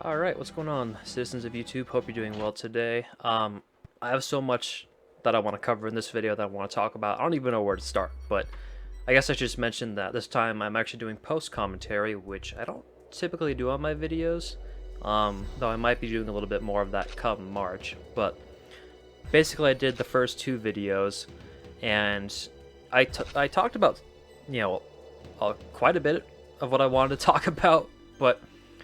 Alright, what's going on, citizens of YouTube? Hope you're doing well today. I have so much that I want to cover in this video that I want to talk about. I don't even know where to start, but I guess I should just mention that this time I'm actually doing post-commentary, which I don't typically do on my videos, though I might be doing a little bit more of that come March. But basically I did the first two videos, and I talked about, quite a bit of what I wanted to talk about, but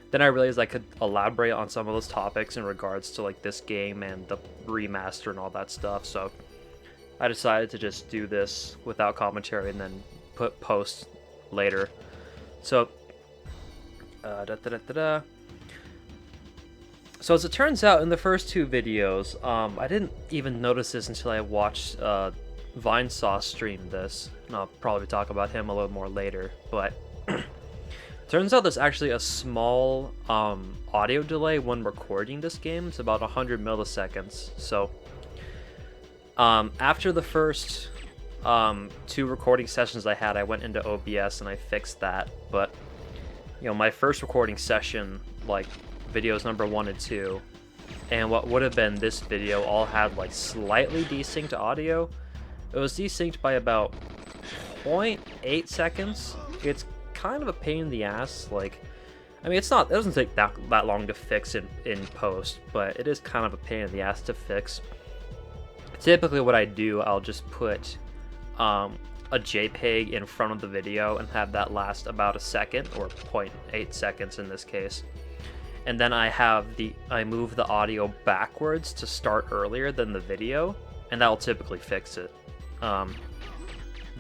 then I realized I could elaborate on some of those topics in regards to like this game and the remaster and all that stuff. So I decided to just do this without commentary and then put post later. So So as it turns out, in the first two videos, I didn't even notice this until I watched Vinesauce stream this, and I'll probably talk about him a little more later, but turns out there's actually a small audio delay when recording this game. It's about 100 milliseconds. So after the first two recording sessions I had, I went into OBS and I fixed that. But my first recording session, like videos number 1 and 2, and what would have been this video, all had like slightly desynced audio. It was desynced by about 0.8 seconds. It's kind of a pain in the ass. Like, I mean, it doesn't take that long to fix in post, but it is kind of a pain in the ass to fix. Typically what I do, I'll just put a JPEG in front of the video and have that last about a second, or 0.8 seconds in this case, and then I move the audio backwards to start earlier than the video, and that'll typically fix it.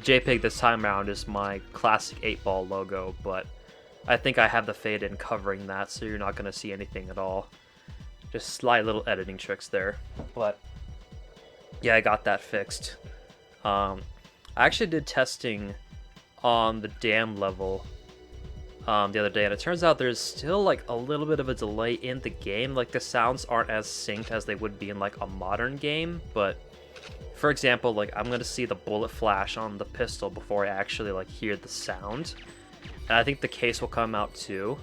JPEG this time around is my classic 8-ball logo, but I think I have the fade in covering that, so you're not going to see anything at all. Just slight little editing tricks there. But yeah, I got that fixed. I actually did testing on the dam level the other day, and it turns out there's still like a little bit of a delay in the game. Like, the sounds aren't as synced as they would be in like a modern game, but for example, like, I'm gonna see the bullet flash on the pistol before I actually like hear the sound, and I think the case will come out too.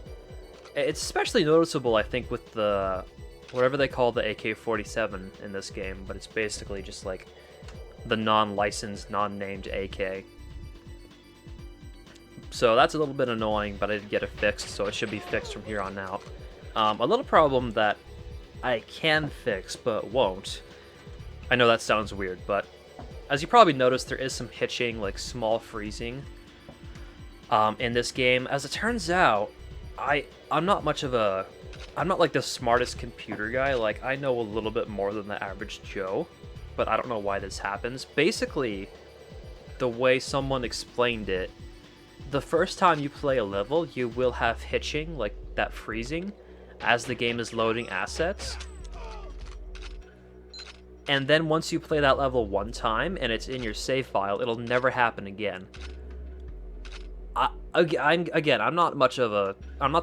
It's especially noticeable, I think, with the whatever they call the AK-47 in this game, but it's basically just like the non-licensed, non-named AK. So that's a little bit annoying, but I did get it fixed, so it should be fixed from here on out. A little problem that I can fix but won't. I know that sounds weird, but as you probably noticed, there is some hitching, like small freezing, in this game. As it turns out, I'm not like the smartest computer guy. Like, I know a little bit more than the average Joe, but I don't know why this happens. Basically, the way someone explained it, the first time you play a level, you will have hitching, like that freezing, as the game is loading assets. And then once you play that level one time and it's in your save file, it'll never happen again. I'm not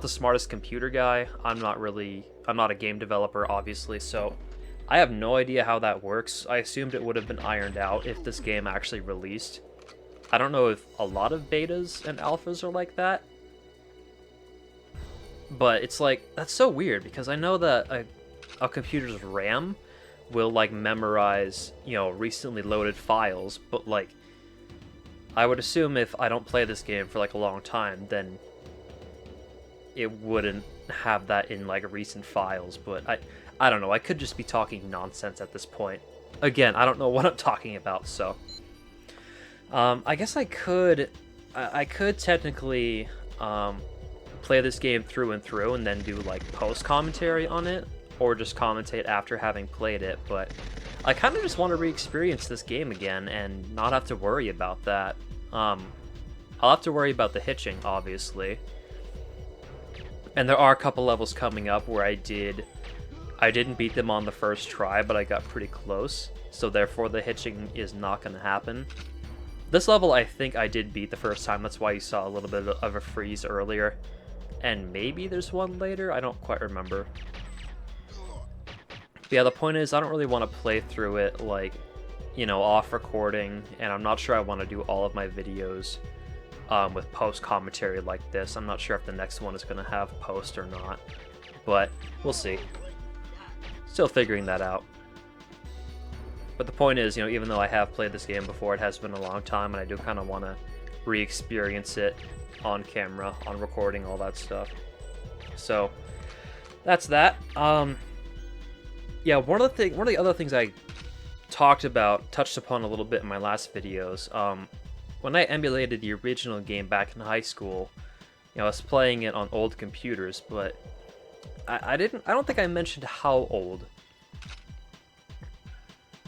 the smartest computer guy. I'm not a game developer, obviously, so I have no idea how that works. I assumed it would have been ironed out if this game actually released. I don't know if a lot of betas and alphas are like that, but it's like, that's so weird, because I know that a computer's RAM will like memorize, recently loaded files, but like, I would assume if I don't play this game for like a long time, then it wouldn't have that in like recent files. But I don't know, I could just be talking nonsense at this point. Again, I don't know what I'm talking about, so I guess I could technically play this game through and through and then do like post commentary on it, or just commentate after having played it, but I kind of just want to re-experience this game again and not have to worry about that. I'll have to worry about the hitching, obviously, and there are a couple levels coming up where I didn't beat them on the first try, but I got pretty close, so therefore the hitching is not going to happen. This level I think I did beat the first time, that's why you saw a little bit of a freeze earlier, and maybe there's one later, I don't quite remember. But yeah, the point is, I don't really want to play through it, like, off recording, and I'm not sure I want to do all of my videos with post commentary like this. I'm not sure if the next one is going to have post or not. but we'll see. Still figuring that out. But the point is, even though I have played this game before, it has been a long time, and I do kind of want to re-experience it on camera, on recording, all that stuff. So that's that. Yeah, one of the other things I touched upon a little bit in my last videos. When I emulated the original game back in high school, I was playing it on old computers, but I don't think I mentioned how old.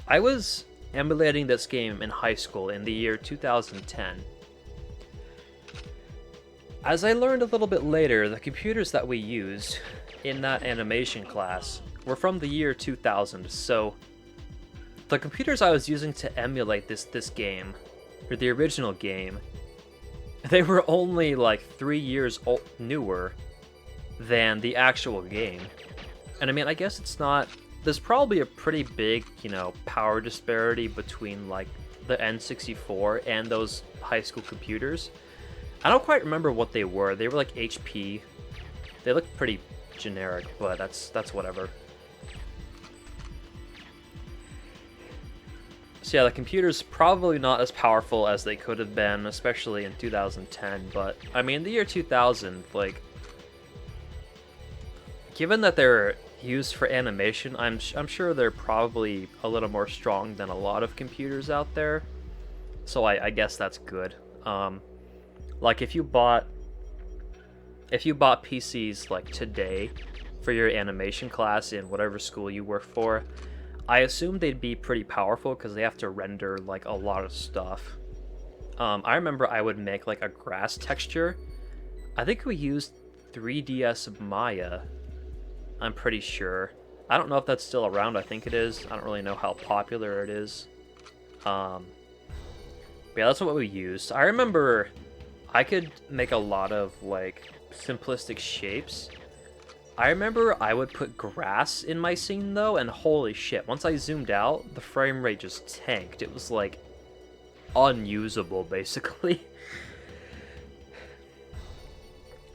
I was emulating this game in high school in the year 2010. As I learned a little bit later, the computers that we used in that animation class were from the year 2000, so the computers I was using to emulate this game, or the original game, they were only like 3 years newer than the actual game. And I mean, I guess it's not... There's probably a pretty big, power disparity between like the N64 and those high school computers. I don't quite remember what they were. They were like HP. They looked pretty generic, but that's whatever. So yeah, the computer's probably not as powerful as they could have been, especially in 2010, but I mean, the year 2000, like, given that they're used for animation, I'm sure they're probably a little more strong than a lot of computers out there, so I guess that's good. Like, if you bought PCs like today for your animation class in whatever school you work for, I assume they'd be pretty powerful because they have to render like a lot of stuff. I remember I would make like a grass texture. I think we used 3ds Maya. I'm pretty sure. I don't know if that's still around. I think it is. I don't really know how popular it is. But yeah, that's what we used. I remember I could make a lot of like simplistic shapes. I remember I would put grass in my scene though, and holy shit, once I zoomed out, the frame rate just tanked. It was like unusable basically.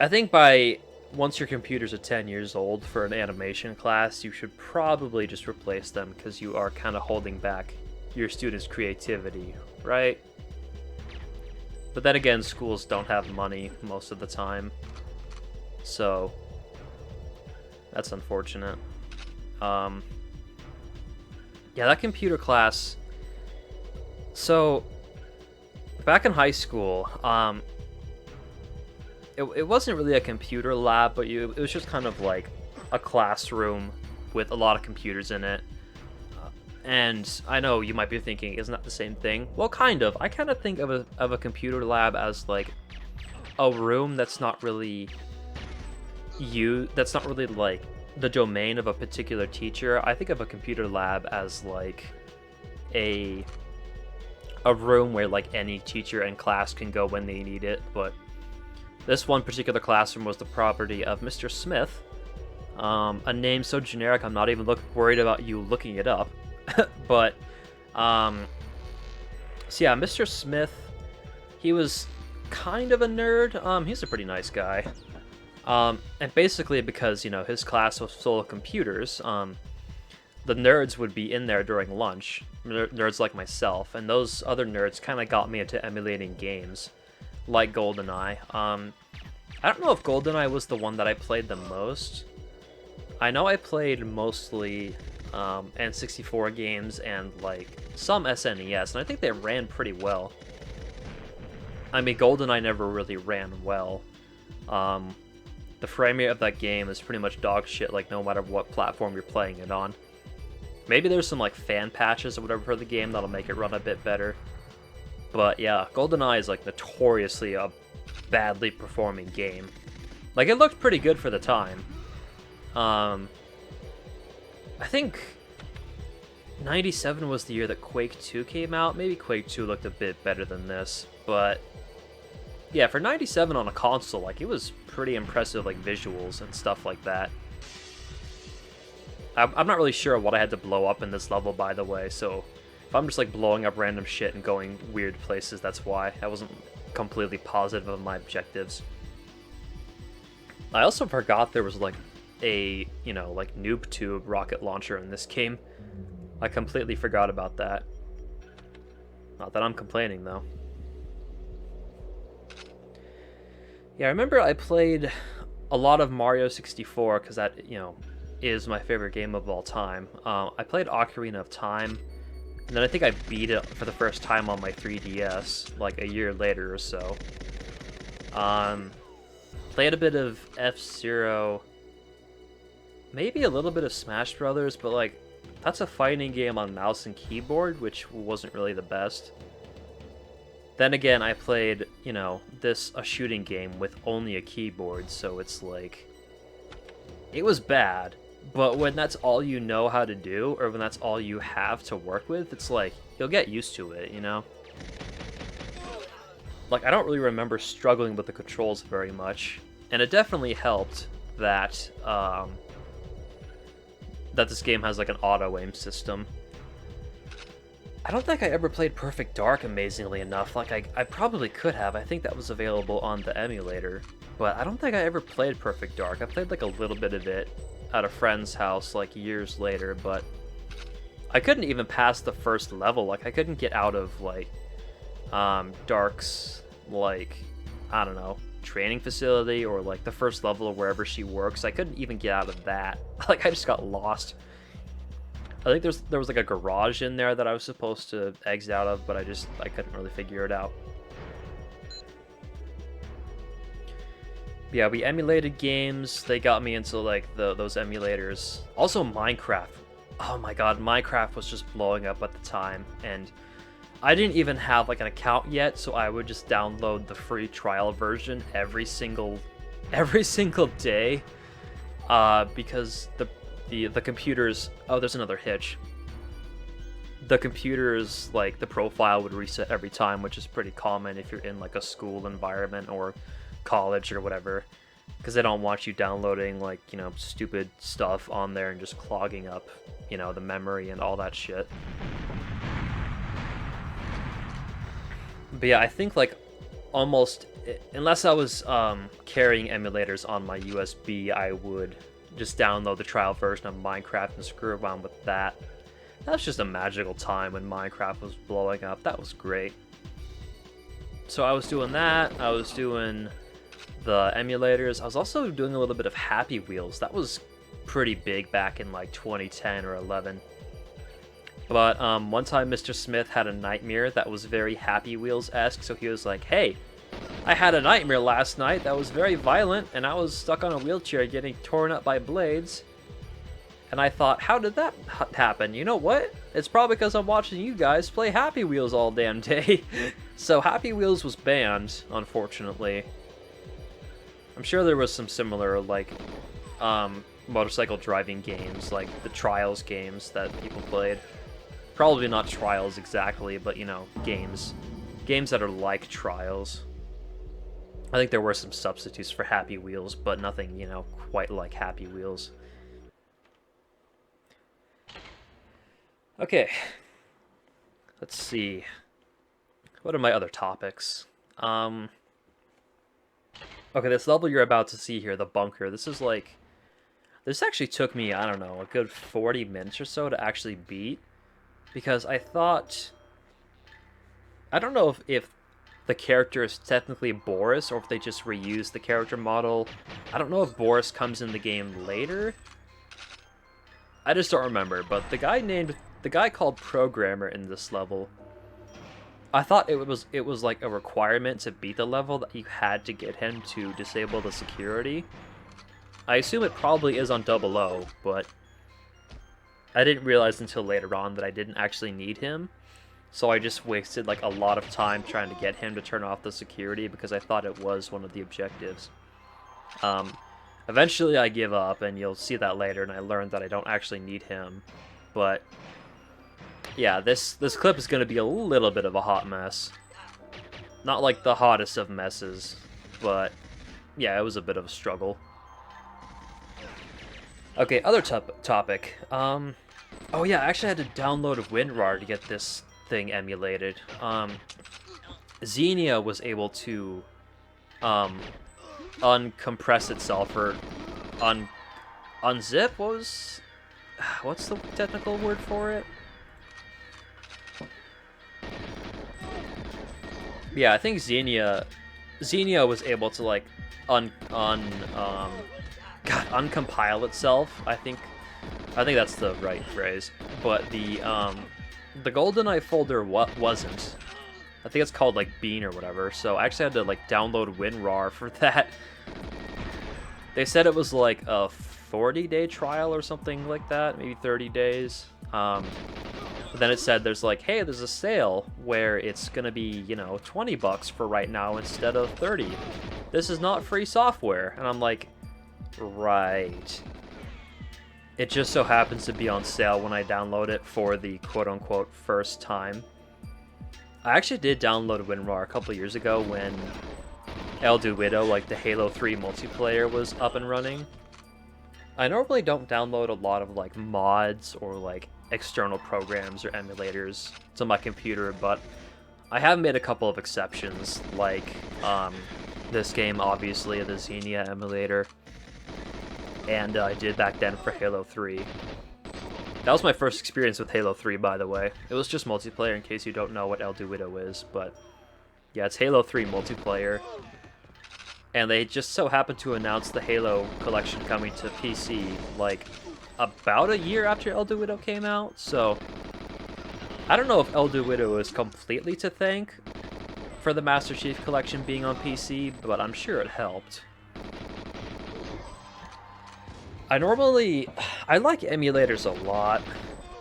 I think once your computers are 10 years old for an animation class, you should probably just replace them because you are kind of holding back your students' creativity, right? But then again, schools don't have money most of the time, so that's unfortunate. Yeah, that computer class. So back in high school, it wasn't really a computer lab, but it was just kind of like a classroom with a lot of computers in it. And I know you might be thinking, isn't that the same thing? Well, kind of. I kind of think of a computer lab as like a room that's not really like the domain of a particular teacher. I think of a computer lab as like a room where like any teacher and class can go when they need it, but this one particular classroom was the property of Mr. Smith, a name so generic I'm not even worried about you looking it up. But so yeah, Mr. Smith, he was kind of a nerd. He's a pretty nice guy. And basically because, his class was full of computers, the nerds would be in there during lunch, nerds like myself, and those other nerds kind of got me into emulating games, like GoldenEye. I don't know if GoldenEye was the one that I played the most. I know I played mostly N64 games and like some SNES, and I think they ran pretty well. I mean, GoldenEye never really ran well. The frame rate of that game is pretty much dog shit, like no matter what platform you're playing it on. Maybe there's some like fan patches or whatever for the game that'll make it run a bit better. But yeah, GoldenEye is like notoriously a badly performing game. Like, it looked pretty good for the time. I think 97 was the year that Quake 2 came out. Maybe Quake 2 looked a bit better than this, but yeah, for 97 on a console, like, it was pretty impressive, like, visuals and stuff like that. I'm not really sure what I had to blow up in this level, by the way, so if I'm just, like, blowing up random shit and going weird places, that's why. I wasn't completely positive of my objectives. I also forgot there was, like, a, you know, like noob tube rocket launcher in this game. I completely forgot about that. Not that I'm complaining, though. Yeah, I remember I played a lot of Mario 64 because that, you know, is my favorite game of all time. I played Ocarina of Time, and then I think I beat it for the first time on my 3DS, like a year later or so. Played a bit of F-Zero, maybe a little bit of Smash Brothers, but like, that's a fighting game on mouse and keyboard, which wasn't really the best. Then again, I played, you know, a shooting game with only a keyboard, so it's like, it was bad, but when that's all you know how to do, or when that's all you have to work with, it's like, you'll get used to it, you know? Like, I don't really remember struggling with the controls very much, and it definitely helped that, that this game has like an auto-aim system. I don't think I ever played Perfect Dark, amazingly enough. Like, I probably could have. I think that was available on the emulator. But I don't think I ever played Perfect Dark. I played like a little bit of it at a friend's house like years later, but I couldn't even pass the first level. Like, I couldn't get out of like Dark's, like, I don't know, training facility, or like the first level of wherever she works. I couldn't even get out of that. Like, I just got lost. I think there was like a garage in there that I was supposed to exit out of, but I couldn't really figure it out. Yeah, we emulated games. They got me into like those emulators. Also Minecraft. Oh my god, Minecraft was just blowing up at the time, and I didn't even have like an account yet, so I would just download the free trial version every single day, because the computers, oh, there's another hitch. The computers, like, the profile would reset every time, which is pretty common if you're in like a school environment or college or whatever, because they don't want you downloading like, you know, stupid stuff on there and just clogging up, you know, the memory and all that shit. But yeah, I think like almost, unless I was carrying emulators on my USB, I would just download the trial version of Minecraft and screw around with that. That was just a magical time when Minecraft was blowing up. That was great. So I was doing that. I was doing the emulators. I was also doing a little bit of Happy Wheels. That was pretty big back in like 2010 or 11. But one time Mr. Smith had a nightmare that was very Happy Wheels-esque, so he was like, hey, I had a nightmare last night that was very violent, and I was stuck on a wheelchair getting torn up by blades. And I thought, how did that happen? You know what? It's probably because I'm watching you guys play Happy Wheels all damn day. So Happy Wheels was banned, unfortunately. I'm sure there was some similar, like, motorcycle driving games, like the Trials games that people played. Probably not Trials exactly, but, you know, games. Games that are like Trials. I think there were some substitutes for Happy Wheels, but nothing, you know, quite like Happy Wheels. Okay. Let's see. What are my other topics? Okay, this level you're about to see here, the bunker, this is like... This actually took me, I don't know, a good 40 minutes or so to actually beat. Because I thought... I don't know if the character is technically Boris, or if they just reused the character model. I don't know if Boris comes in the game later. I just don't remember, but the guy called Programmer in this level, I thought it was like a requirement to beat the level that you had to get him to disable the security. I assume it probably is on 00, but I didn't realize until later on that I didn't actually need him. So I just wasted like a lot of time trying to get him to turn off the security because I thought it was one of the objectives. Eventually I give up, and you'll see that later, and I learned that I don't actually need him. But yeah, this clip is going to be a little bit of a hot mess. Not like the hottest of messes, but yeah, it was a bit of a struggle. Okay, other topic. Oh yeah, I actually had to download WinRAR to get this thing emulated. Xenia was able to uncompress itself, or unzip. What's the technical word for it? Yeah, I think Xenia was able to like uncompile itself. I think that's the right phrase. But the GoldenEye folder wasn't. I think it's called like Bean or whatever. So I actually had to like download WinRAR for that. They said it was like a 40-day trial or something like that, maybe 30 days. But then it said there's like, hey, there's a sale where it's gonna be, you know, $20 for right now instead of 30. This is not free software. And I'm like, right. It just so happens to be on sale when I download it for the quote-unquote first time. I actually did download WinRAR a couple years ago when El Duito, like the Halo 3 multiplayer, was up and running. I normally don't download a lot of like mods or like external programs or emulators to my computer, but I have made a couple of exceptions, like this game, obviously, the Xenia emulator, and I did back then for Halo 3. That was my first experience with Halo 3, by the way. It was just multiplayer, in case you don't know what El Duito is, but yeah, it's Halo 3 multiplayer. And they just so happened to announce the Halo collection coming to PC, like, about a year after El Duito came out, so I don't know if El Duito is completely to thank for the Master Chief collection being on PC, but I'm sure it helped. I like emulators a lot,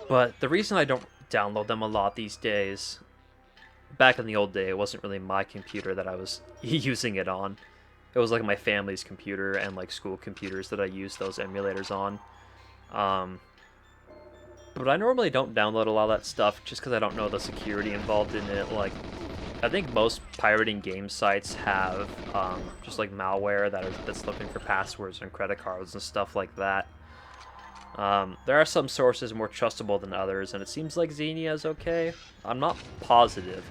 but the reason I don't download them a lot these days, back in the old day, it wasn't really my computer that I was using it on. It was like my family's computer and like school computers that I used those emulators on. But I normally don't download a lot of that stuff just because I don't know the security involved in it. Like, I think most pirating game sites have just like malware that's looking for passwords and credit cards and stuff like that. There are some sources more trustable than others, and it seems like Xenia is okay. I'm not positive.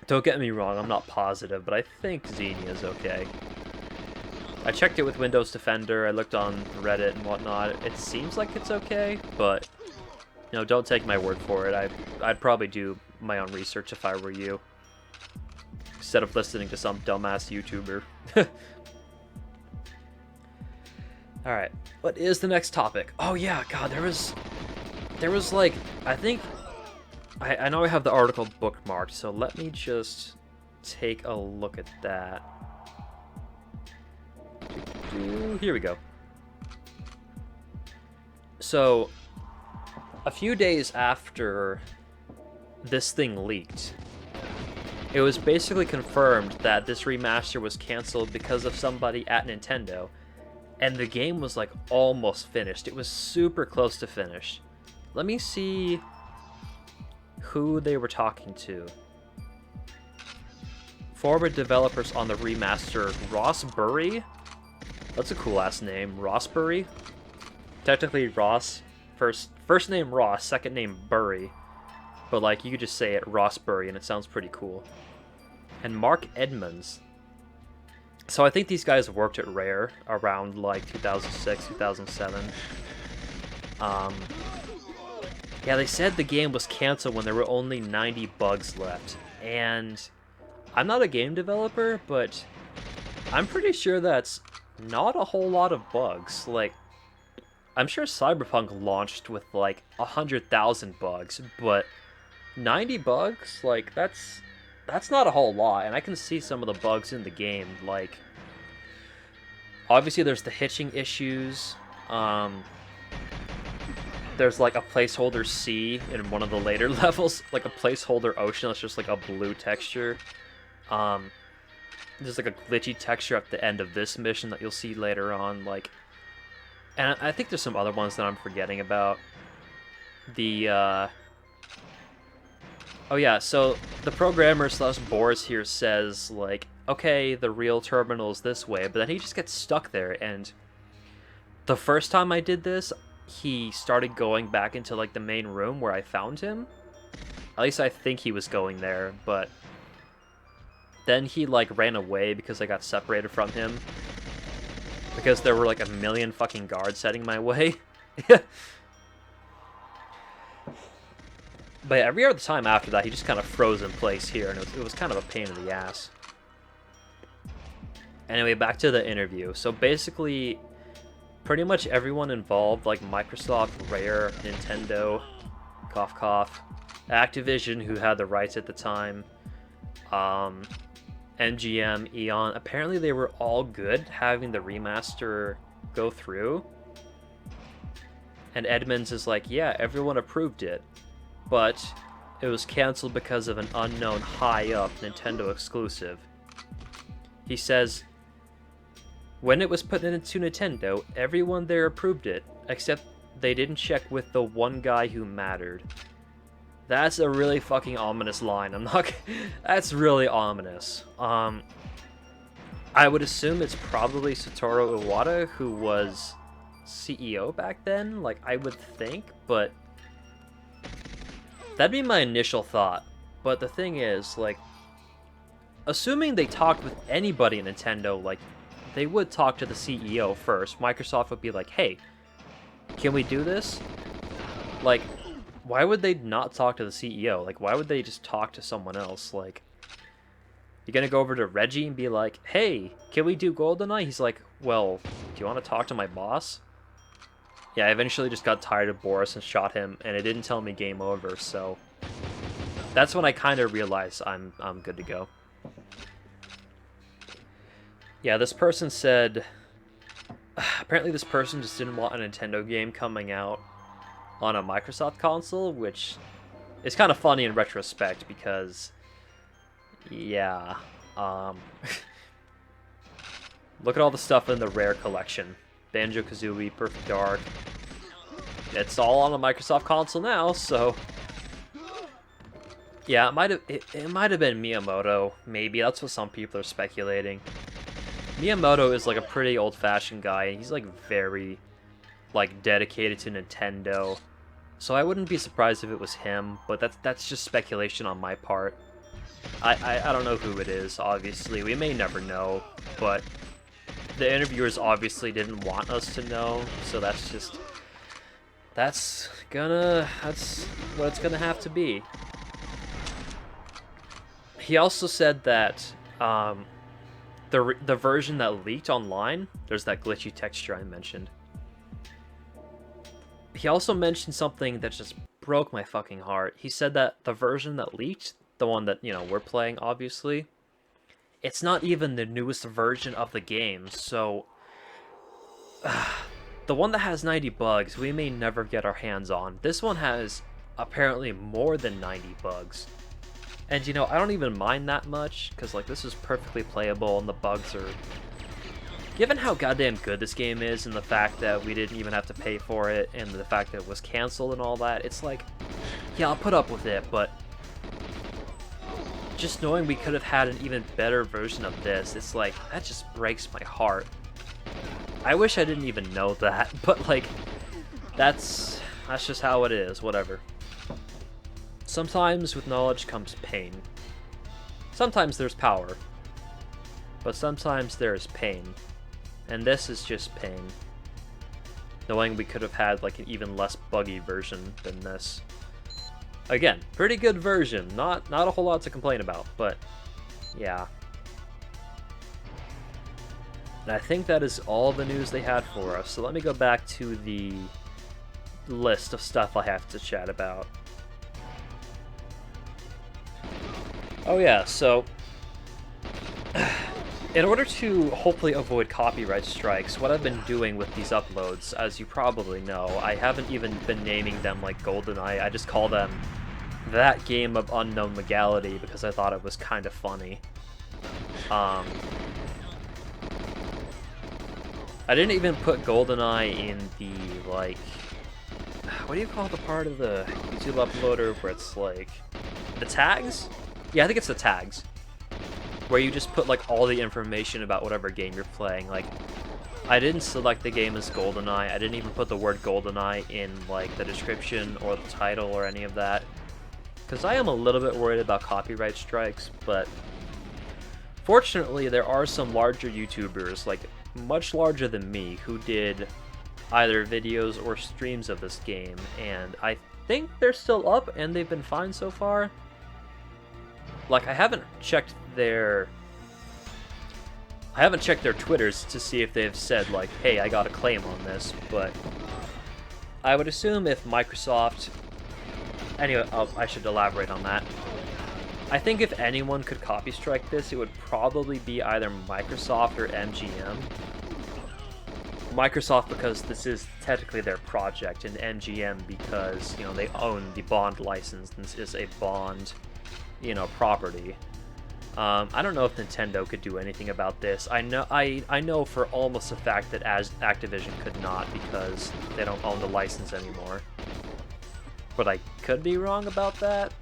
Don't get me wrong, I'm not positive, but I think Xenia is okay. I checked it with Windows Defender, I looked on Reddit and whatnot. It seems like it's okay, but you know, don't take my word for it. I'd probably do my own research if I were you, instead of listening to some dumbass YouTuber. Alright, what is the next topic? Oh yeah, god, there was like, I think, I know I have the article bookmarked, so let me just take a look at that. Here we go. So, a few days after this thing leaked, it was basically confirmed that this remaster was canceled because of somebody at Nintendo, and the game was like almost finished. It was super close to finished. Let me see who they were talking to. Former developers on the remaster, Ross Burry. That's a cool ass name, Rossbury. Technically Ross, first name Ross, second name Burry. But like, you could just say it Rossbury and it sounds pretty cool. And Mark Edmonds. So I think these guys worked at Rare around like 2006, 2007. Yeah, they said the game was canceled when there were only 90 bugs left. And I'm not a game developer, but I'm pretty sure that's not a whole lot of bugs. Like, I'm sure Cyberpunk launched with like 100,000 bugs, but 90 bugs? Like, that's not a whole lot, and I can see some of the bugs in the game. Like, obviously there's the hitching issues. There's like a placeholder sea in one of the later levels, like a placeholder ocean that's just like a blue texture. There's like a glitchy texture at the end of this mission that you'll see later on. Like, and I think there's some other ones that I'm forgetting about. Oh yeah, so the programmer / Boris here says, like, okay, the real terminal is this way, but then he just gets stuck there, and the first time I did this, he started going back into, like, the main room where I found him. At least I think he was going there, but then he, like, ran away because I got separated from him. because there were like a million fucking guards heading my way. But every other time after that, he just kind of froze in place here, and it was kind of a pain in the ass. Anyway, back to the interview. So basically, pretty much everyone involved, like Microsoft, Rare, Nintendo, cough cough, Activision, who had the rights at the time, MGM, Eon, apparently they were all good having the remaster go through. And Edmonds is like, yeah, everyone approved it, but it was cancelled because of an unknown high-up Nintendo exclusive. He says, when it was put into Nintendo, everyone there approved it, except they didn't check with the one guy who mattered. That's a really fucking ominous line. That's really ominous. I would assume it's probably Satoru Iwata, who was CEO back then, like, I would think, but that'd be my initial thought. But the thing is, like, assuming they talked with anybody at Nintendo, like, they would talk to the CEO first. Microsoft would be like, hey, can we do this? Like, why would they not talk to the CEO? Like, why would they just talk to someone else? Like, you're gonna go over to Reggie and be like, hey, can we do GoldenEye? He's like, well, do you want to talk to my boss? Yeah, I eventually just got tired of Boris and shot him, and it didn't tell me game over, so that's when I kind of realized I'm good to go. Yeah, this person said, apparently this person just didn't want a Nintendo game coming out on a Microsoft console, which is kind of funny in retrospect because, yeah, look at all the stuff in the Rare collection. Banjo-Kazooie, Perfect Dark. It's all on a Microsoft console now, so yeah, it might have been Miyamoto. Maybe that's what some people are speculating. Miyamoto is like a pretty old-fashioned guy, and he's like very like dedicated to Nintendo. So I wouldn't be surprised if it was him, but that's just speculation on my part. I don't know who it is. Obviously, we may never know, but the interviewers obviously didn't want us to know, so that's what it's gonna have to be. He also said that the version that leaked online, there's that glitchy texture I mentioned. He also mentioned something that just broke my fucking heart. He said that the version that leaked, the one that, you know, we're playing, obviously, it's not even the newest version of the game, so the one that has 90 bugs, we may never get our hands on. This one has apparently more than 90 bugs. And, you know, I don't even mind that much, because, like, this is perfectly playable, and the bugs are... Given how goddamn good this game is, and the fact that we didn't even have to pay for it, and the fact that it was cancelled and all that, it's like, yeah, I'll put up with it, but just knowing we could have had an even better version of this, it's like, that just breaks my heart. I wish I didn't even know that, but, like, that's just how it is, whatever. Sometimes with knowledge comes pain. Sometimes there's power. But sometimes there is pain. And this is just pain. Knowing we could have had like an even less buggy version than this. Again, pretty good version. Not a whole lot to complain about, but yeah. And I think that is all the news they had for us. So let me go back to the list of stuff I have to chat about. Oh yeah, so in order to hopefully avoid copyright strikes, what I've been doing with these uploads, as you probably know, I haven't even been naming them like GoldenEye, I just call them That Game of Unknown Legality because I thought it was kind of funny. I didn't even put GoldenEye in the, like, what do you call the part of the YouTube uploader where it's like, the tags? Yeah, I think it's the tags. Where you just put like all the information about whatever game you're playing. Like, I didn't select the game as GoldenEye. I didn't even put the word GoldenEye in like the description or the title or any of that. Because I am a little bit worried about copyright strikes, but fortunately there are some larger YouTubers like much larger than me who did either videos or streams of this game, and I think they're still up and they've been fine so far. Like, I haven't checked their Twitters to see if they've said, like, hey, I got a claim on this, but I would assume if Microsoft... Anyway, I should elaborate on that. I think if anyone could copy strike this, it would probably be either Microsoft or MGM. Microsoft because this is technically their project, and MGM because, you know, they own the Bond license, and this is a Bond, you know, property. I don't know if Nintendo could do anything about this. I know for almost a fact that as Activision could not because they don't own the license anymore. But I could be wrong about that.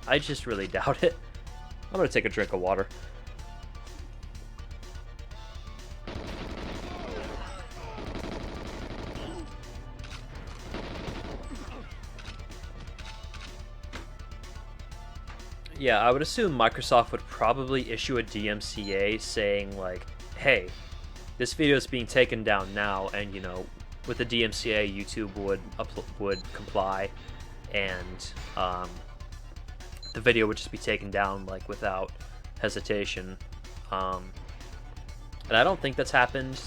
I just really doubt it. I'm gonna take a drink of water. Yeah, I would assume Microsoft would probably issue a DMCA saying, like, hey, this video is being taken down now, and, you know, with the DMCA, YouTube would comply, and the video would just be taken down, like, without hesitation. And I don't think that's happened.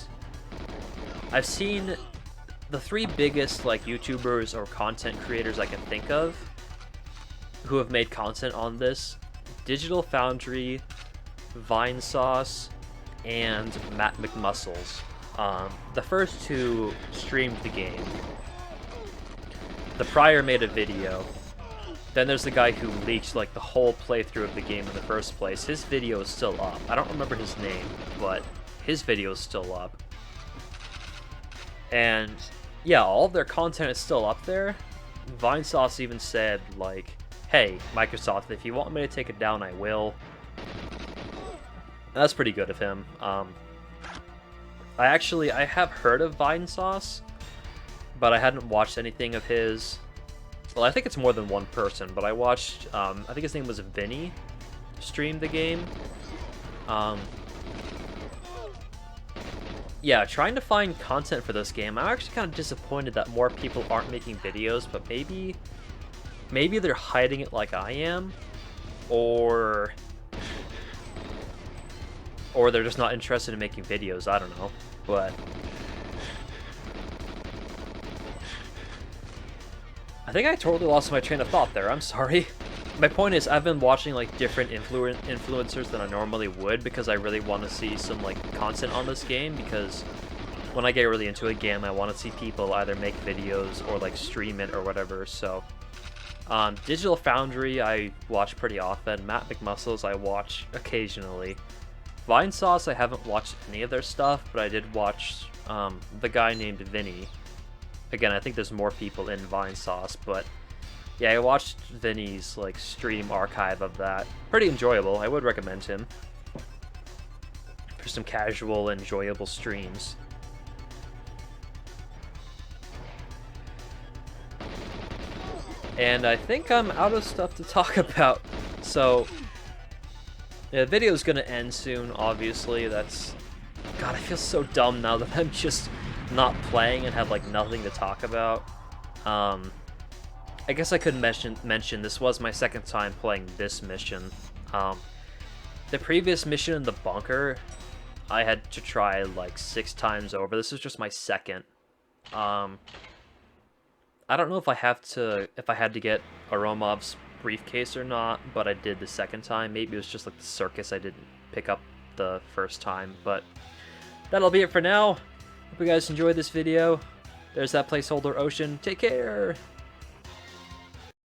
I've seen the 3 biggest, like, YouTubers or content creators I can think of who have made content on this: Digital Foundry, Vinesauce, and Matt McMuscles. The first 2 streamed the game. The prior made a video. Then there's the guy who leaked, like, the whole playthrough of the game in the first place. His video is still up. I don't remember his name, but his video is still up. And yeah, all of their content is still up there. Vinesauce even said, like, hey, Microsoft, if you want me to take it down, I will. That's pretty good of him. I have heard of Vinesauce, but I hadn't watched anything of his. Well, I think it's more than one person, but I watched, I think his name was Vinny, stream the game. Yeah, trying to find content for this game. I'm actually kind of disappointed that more people aren't making videos, but maybe they're hiding it like I am, or they're just not interested in making videos, I don't know, but I think I totally lost my train of thought there, I'm sorry. My point is, I've been watching, like, different influencers than I normally would because I really want to see some, like, content on this game, because when I get really into a game, I want to see people either make videos or, like, stream it or whatever, so... Digital Foundry I watch pretty often. Matt McMuscles I watch occasionally. Vinesauce I haven't watched any of their stuff, but I did watch the guy named Vinny. Again, I think there's more people in Vinesauce, but yeah, I watched Vinny's, like, stream archive of that. Pretty enjoyable. I would recommend him for some casual, enjoyable streams. And I think I'm out of stuff to talk about, so yeah, the video's gonna end soon, obviously. That's... God, I feel so dumb now that I'm just not playing and have, like, nothing to talk about. I guess I could mention this was my second time playing this mission. The previous mission in the bunker, I had to try, like, 6 times over. This is just my second. I don't know if I had to get Aromov's briefcase or not, but I did the second time. Maybe it was just like the circus I didn't pick up the first time, but that'll be it for now. Hope you guys enjoyed this video. There's that placeholder Ocean. Take care!